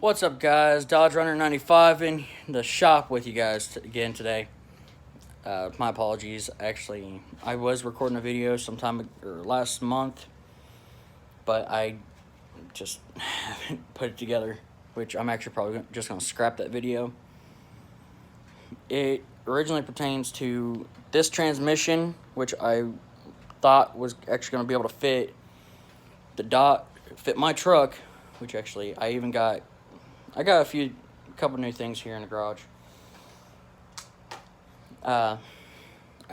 What's up, guys? Dodge Runner 95 in the shop with you guys again today. My apologies. Actually, I was recording a video sometime last month, but I just haven't put it together, which I'm actually probably just going to scrap that video. It originally pertains to this transmission, which I thought was actually going to be able to fit fit my truck, which actually I got a couple new things here in the garage. As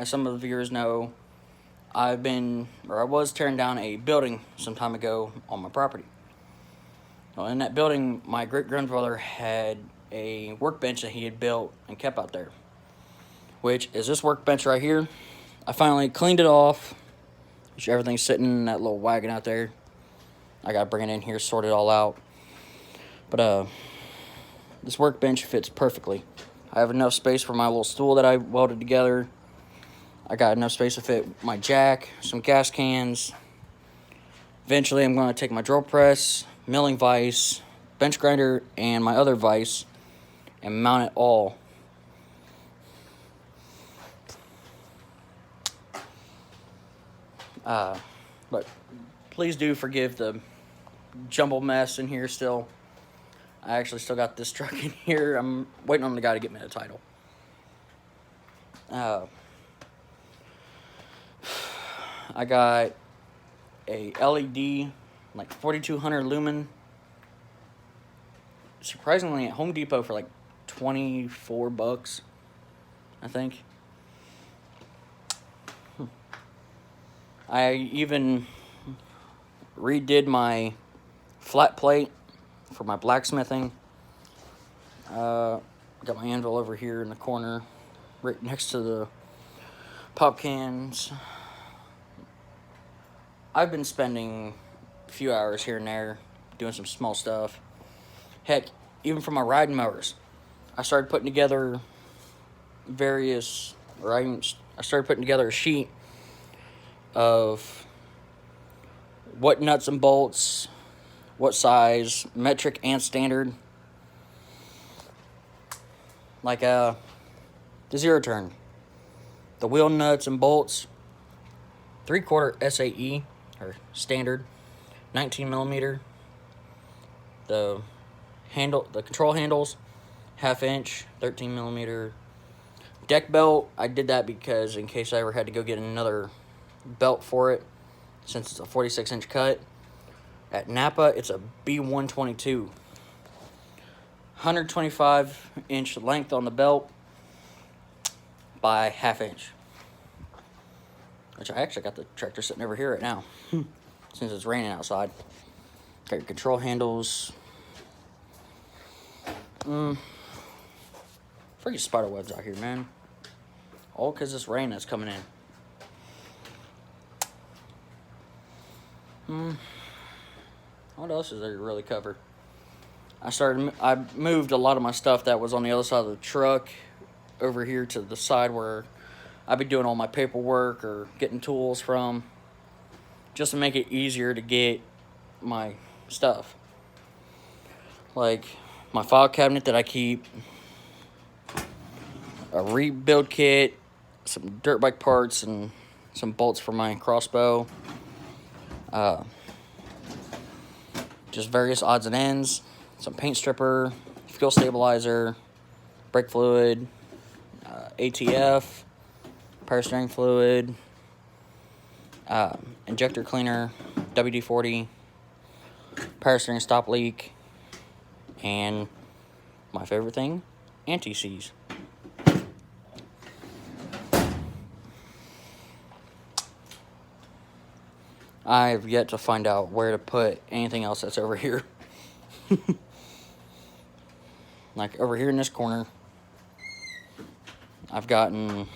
some of the viewers know, I was tearing down a building some time ago on my property. Well, in that building, my great-grandfather had a workbench that he had built and kept out there, which is this workbench right here. I finally cleaned it off, which everything's sitting in that little wagon out there. I gotta bring it in here, sort it all out. But, this workbench fits perfectly. I have enough space for my little stool that I welded together. I got enough space to fit my jack, some gas cans. Eventually, I'm going to take my drill press, milling vise, bench grinder, and my other vise and mount it all. But please do forgive the jumble mess in here still. I actually still got this truck in here. I'm waiting on the guy to get me the title. I got a LED, like 4200 lumen. Surprisingly, at Home Depot for like $24, I think. I even redid my flat plate for my blacksmithing. Got my anvil over here in the corner, right next to the pop cans. I've been spending a few hours here and there doing some small stuff. Heck, even for my riding mowers, I started putting together I started putting together a sheet of what nuts and bolts, what size, metric and standard. Like the zero turn, the wheel nuts and bolts, 3/4 SAE or standard, 19 millimeter. The control handles, 1/2 inch, 13 millimeter. Deck belt, I did that because in case I ever had to go get another belt for it, since it's a 46-inch cut. At Napa, it's a B122. 125-inch length on the belt by 1/2 inch. Which I actually got the tractor sitting over here right now, since it's raining outside. Got your control handles. Freaking spider webs out here, man. All because this rain that's coming in. What else is there to really cover? I moved a lot of my stuff that was on the other side of the truck over here to the side where I'd be doing all my paperwork or getting tools from, just to make it easier to get my stuff. Like my file cabinet that I keep, a rebuild kit, some dirt bike parts, and some bolts for my crossbow. Just various odds and ends, some paint stripper, fuel stabilizer, brake fluid, ATF, power steering fluid, injector cleaner, WD-40, power steering stop leak, and my favorite thing, anti-seize. I've yet to find out where to put anything else that's over here. Like over here in this corner, I've gotten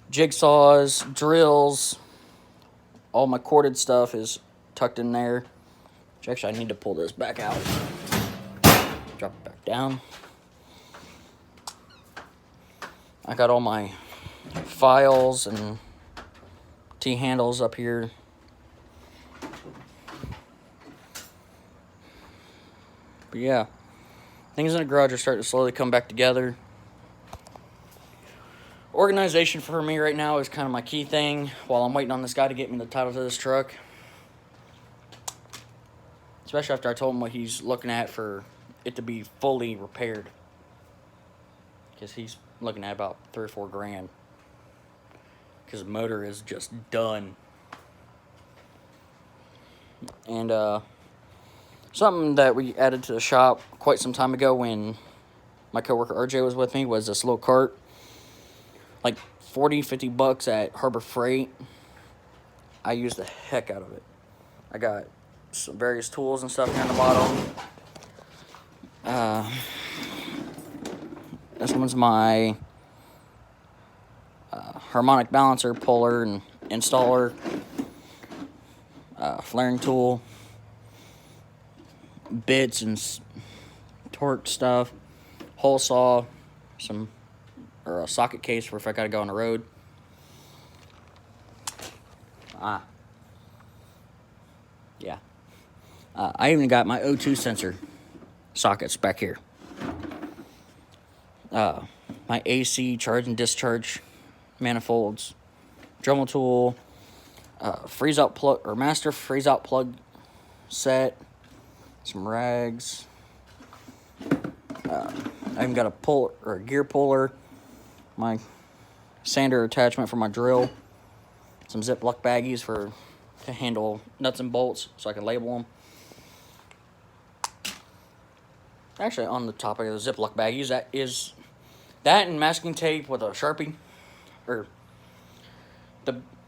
jigsaws, drills, all my corded stuff is tucked in there. Which actually I need to pull this back out. Drop it back down. I got all my files and T-handles up here. But yeah, things in the garage are starting to slowly come back together. Organization for me right now is kind of my key thing while I'm waiting on this guy to get me the title to this truck. Especially after I told him what he's looking at for it to be fully repaired. Because he's looking at about $3 or $4 grand. Because the motor is just done. And something that we added to the shop quite some time ago when my coworker RJ was with me was this little cart. Like $40-$50 at Harbor Freight. I used the heck out of it. I got some various tools and stuff here on the bottom. This one's my harmonic balancer, puller, and installer. Flaring tool. Bits and torque stuff. Hole saw. Or a socket case for if I gotta go on the road. Yeah. I even got my O2 sensor sockets back here. My AC charge and discharge manifolds, Dremel tool, freeze out plug or master freeze out plug set, some rags. I even got a gear puller, my sander attachment for my drill, some Ziploc baggies to handle nuts and bolts so I can label them. Actually, on the topic of the Ziploc baggies, that and masking tape with a Sharpie, or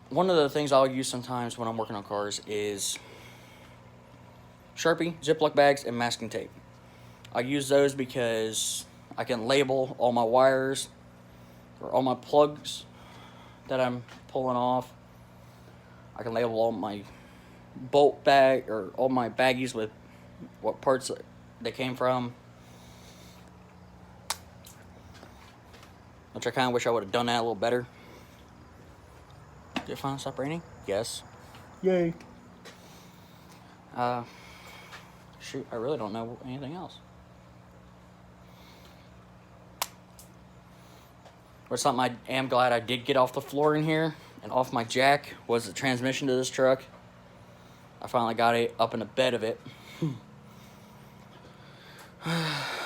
one of the things I'll use sometimes when I'm working on cars is Sharpie, Ziploc bags, and masking tape. I use those because I can label all my wires or all my plugs that I'm pulling off. I can label all my bolt bag or all my baggies with what parts they came from. Which I kind of wish I would have done that a little better. Did it finally stop raining? Yes. Yay. Shoot, I really don't know anything else. But something I am glad I did get off the floor in here and off my jack was the transmission to this truck. I finally got it up in the bed of it.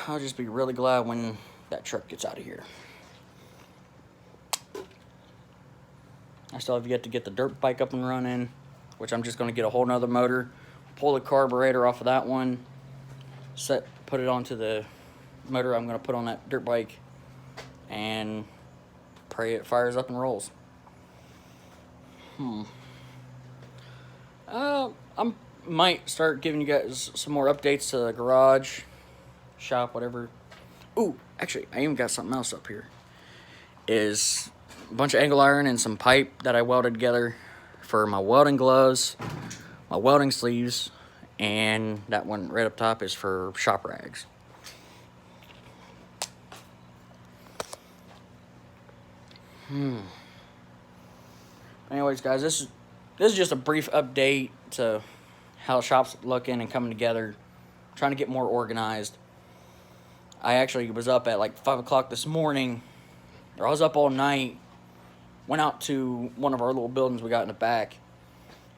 I'll just be really glad when that truck gets out of here. I still have yet to get the dirt bike up and running, which I'm just going to get a whole nother motor, pull the carburetor off of that one, put it onto the motor I'm going to put on that dirt bike, and pray it fires up and rolls. I might start giving you guys some more updates to the garage, shop, whatever. Ooh, actually, I even got something else up here. Is a bunch of angle iron and some pipe that I welded together for my welding gloves, my welding sleeves, and that one right up top is for shop rags. Anyways, guys, this is just a brief update to how the shop's looking and coming together, trying to get more organized. I actually was up at like 5 o'clock this morning, or I was up all night, went out to one of our little buildings we got in the back,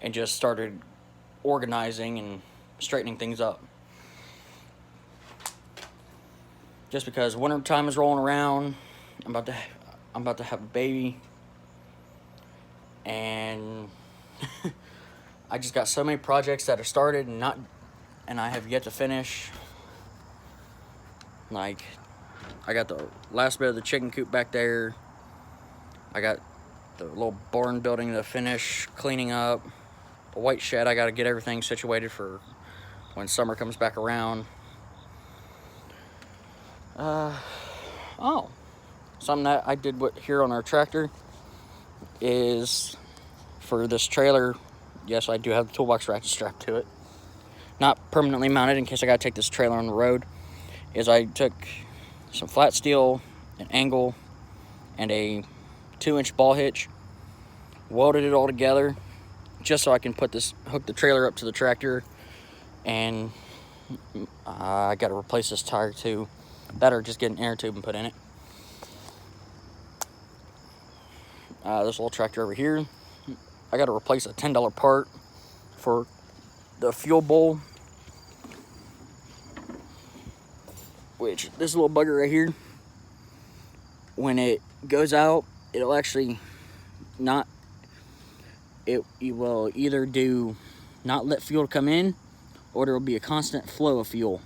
and just started organizing and straightening things up. Just because winter time is rolling around, I'm about to have a baby, and I just got so many projects that are started and I have yet to finish. Like, I got the last bit of the chicken coop back there. I got the little barn building to finish cleaning up. A white shed, I got to get everything situated for when summer comes back around. Something that I did here on our tractor is for this trailer. Yes, I do have the toolbox ratchet strapped to it. Not permanently mounted in case I got to take this trailer on the road. Is I took some flat steel, an angle, and a 2-inch ball hitch, welded it all together just so I can hook the trailer up to the tractor and I got to replace this tire too. That or just get an air tube and put in it. This little tractor over here, I got to replace a $10 part for the fuel bowl, which this little bugger right here, when it goes out, it'll actually not, it will either do not let fuel come in, or there will be a constant flow of fuel.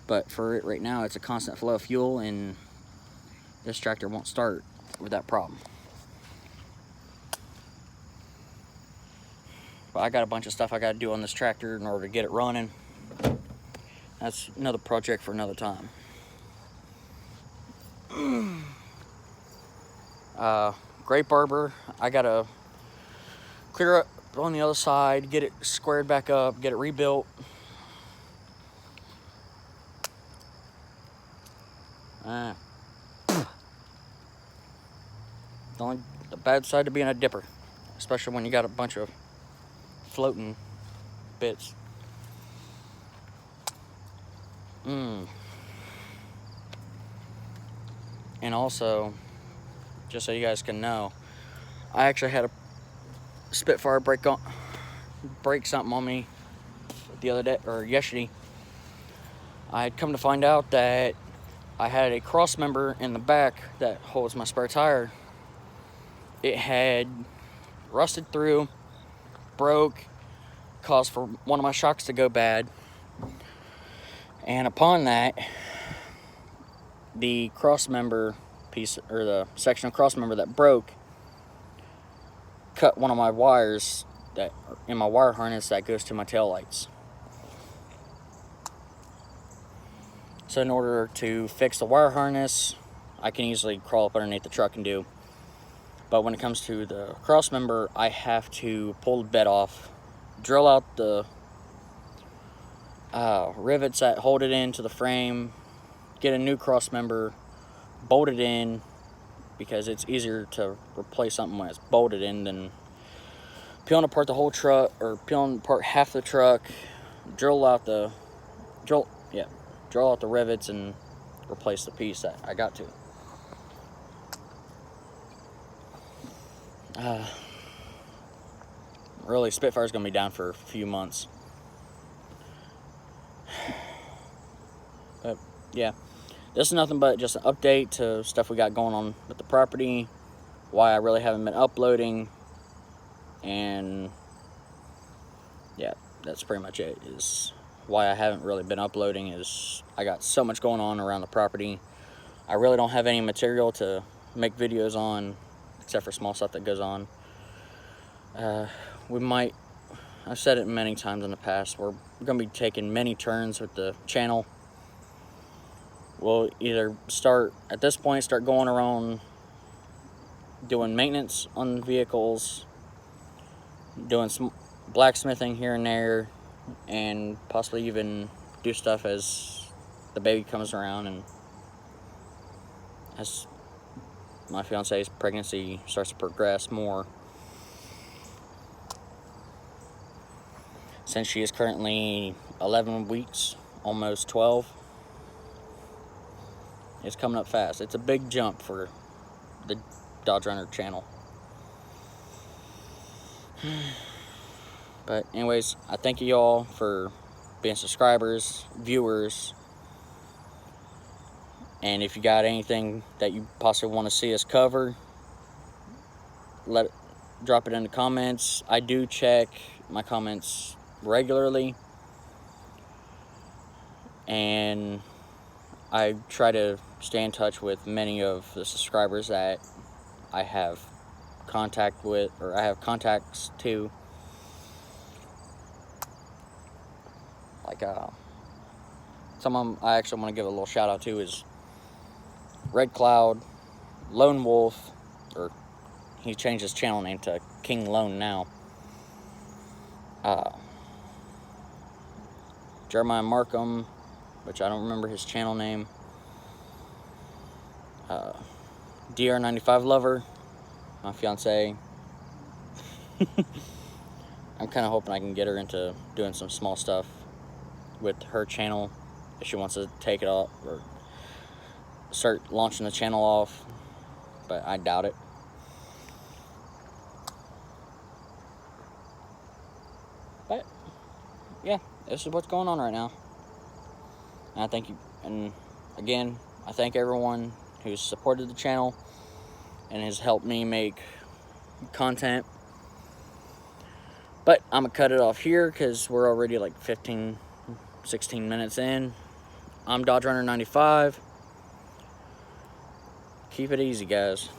But for it right now, it's a constant flow of fuel, and this tractor won't start with that problem. But I got a bunch of stuff I got to do on this tractor in order to get it running. That's another project for another time. Grape arbor, I got to clear up on the other side, get it squared back up, get it rebuilt. The bad side to being a dipper, especially when you got a bunch of floating bits. And also, just so you guys can know, I actually had a Spitfire break something on me the other day, or yesterday. I had come to find out that I had a cross member in the back that holds my spare tire. It had rusted through, broke, caused for one of my shocks to go bad. And upon that, the cross member piece, or the section of cross member that broke, cut one of my wires that in my wire harness that goes to my taillights. So in order to fix the wire harness, I can easily crawl up underneath the truck and do. But when it comes to the cross member, I have to pull the bed off, drill out the rivets that hold it into the frame, get a new cross member, bolt it in, because it's easier to replace something when it's bolted in than peeling apart the whole truck, or peeling apart half the truck, drill out the rivets and replace the piece that I got to. Really, Spitfire's gonna be down for a few months. But yeah, this is nothing but just an update to stuff we got going on with the property, why I really haven't been uploading, and yeah, that's pretty much it. Is why I haven't really been uploading is I got so much going on around the property. I really don't have any material to make videos on, except for small stuff that goes on. I've said it many times in the past, we're going to be taking many turns with the channel. We'll either start going around doing maintenance on vehicles, doing some blacksmithing here and there, and possibly even do stuff as the baby comes around and as my fiance's pregnancy starts to progress more. Since she is currently 11 weeks, almost 12, it's coming up fast. It's a big jump for the Dodge Runner channel. But anyways, I thank you all for being subscribers, viewers, and if you got anything that you possibly want to see us cover, drop it in the comments. I do check my comments regularly, and I try to stay in touch with many of the subscribers that I have contact with, or I have contacts to. Like some of them I actually want to give a little shout out to is Red Cloud, Lone Wolf, or he changed his channel name to King Lone now. Jeremiah Markham, which I don't remember his channel name. DR95 Lover, my fiance. I'm kind of hoping I can get her into doing some small stuff with her channel if she wants to take it off or start launching the channel off, but I doubt it. But yeah, this is what's going on right now. And I thank you, and again, I thank everyone who's supported the channel and has helped me make content. But I'm gonna cut it off here because we're already like 15, 16 minutes in. I'm Dodge Runner 95. Keep it easy, guys.